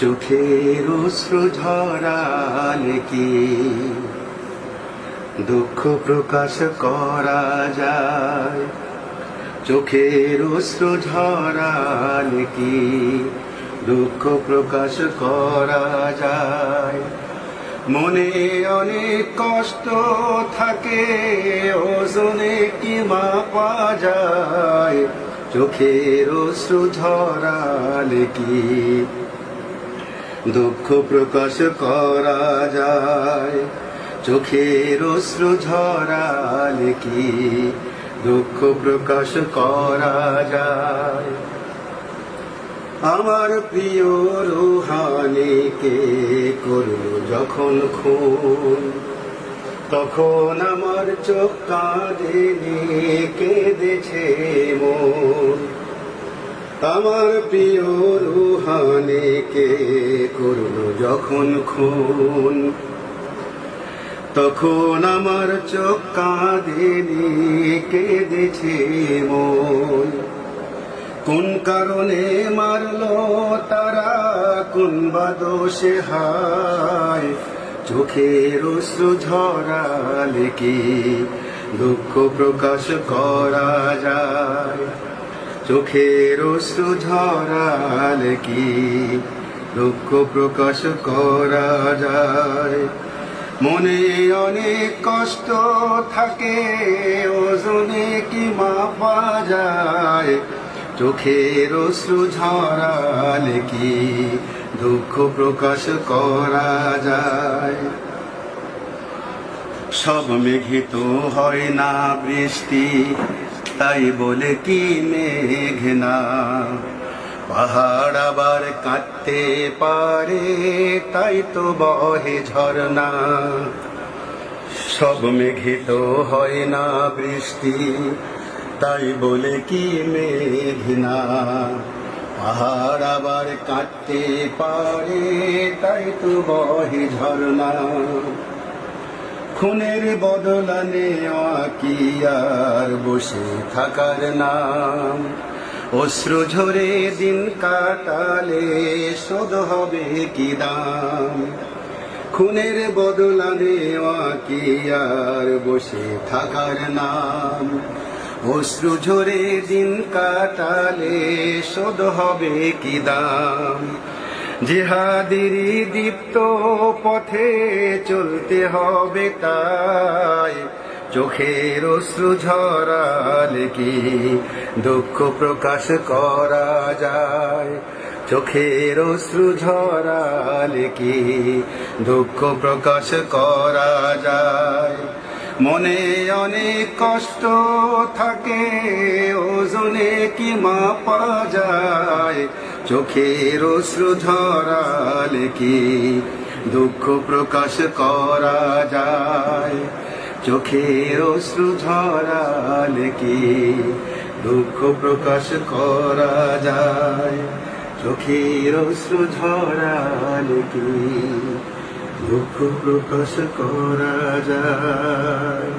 চোখের অশ্রু ঝরালে কি দুঃখ প্রকাশ করা যায়? চোখের অশ্রু ঝরালে কি দুঃখ প্রকাশ করা যায়? মনে অনেক কষ্ট থাকে, ওজনে কি মাপা যায়? চোখের অশ্রু ঝরালে কি দুঃখ প্রকাশ করা যায়? চোখের অশ্রু ঝরালে কি দুঃখ প্রকাশ করা যায়? আমার প্রিয় রুহানিকে করল যখন খুন, তখন আমার চোখ কাঁদেনি, কেঁদেছে মন। আমার প্রিয় রুহানিকে করল যখন খুন, তখন আমার চোখ কাঁদেনি, কেঁদেছে মন। কোন কারণে মারলো তারা, কোন বা দোষে হায়? চোখের অশ্রু ঝরালে কি দুঃখ প্রকাশ করা যায়? চোখের অশ্রু ঝরালে কি দুঃখ প্রকাশ করা যায়? মনে অনেক কষ্ট থাকে, ওজনে কি মাপা যায়? চোখের অশ্রু ঝরালে কি দুঃখ প্রকাশ করা যায়? সব মেঘে তো হয় না বৃষ্টি, তাই বলে কি মেঘ না? পাহাড় আবার কাঁদতে পারে, তাই তো বহে ঝরনা। সব মেঘে তো হয় না বৃষ্টি, তাই বলে কি মেঘ না? পাহাড় আবার কাঁদতে পারে, তাই তো বহে ঝরনা। খুনের বদলা নেওয়া কি আর বসে থাকার নাম? অশ্রু ঝরে দিন কাটালে শোধ হবে কি দাম? খুনের বদলা নেওয়া কি আর বসে থাকার নাম? অশ্রু ঝরে দিন কাটালে শোধ হবে কি দাম? জিহাদিরি দীপ্ত পথে চলতে হবে তাই, চোখের অশ্রু ঝরালে কি দুঃখ প্রকাশ করা যায়? চোখের অশ্রু ঝরালে কি দুঃখ প্রকাশ করা যায়? মনে অনেক কষ্ট থাকে, ওজনে কি মাপা যায়? চোখের অশ্রু ঝরালে কি দুঃখ প্রকাশ করা যায়? চোখের অশ্রু ঝরালে কি দুঃখ প্রকাশ করা যায়? চোখের অশ্রু ঝরালে কি দুঃখ প্রকাশ করা যায়?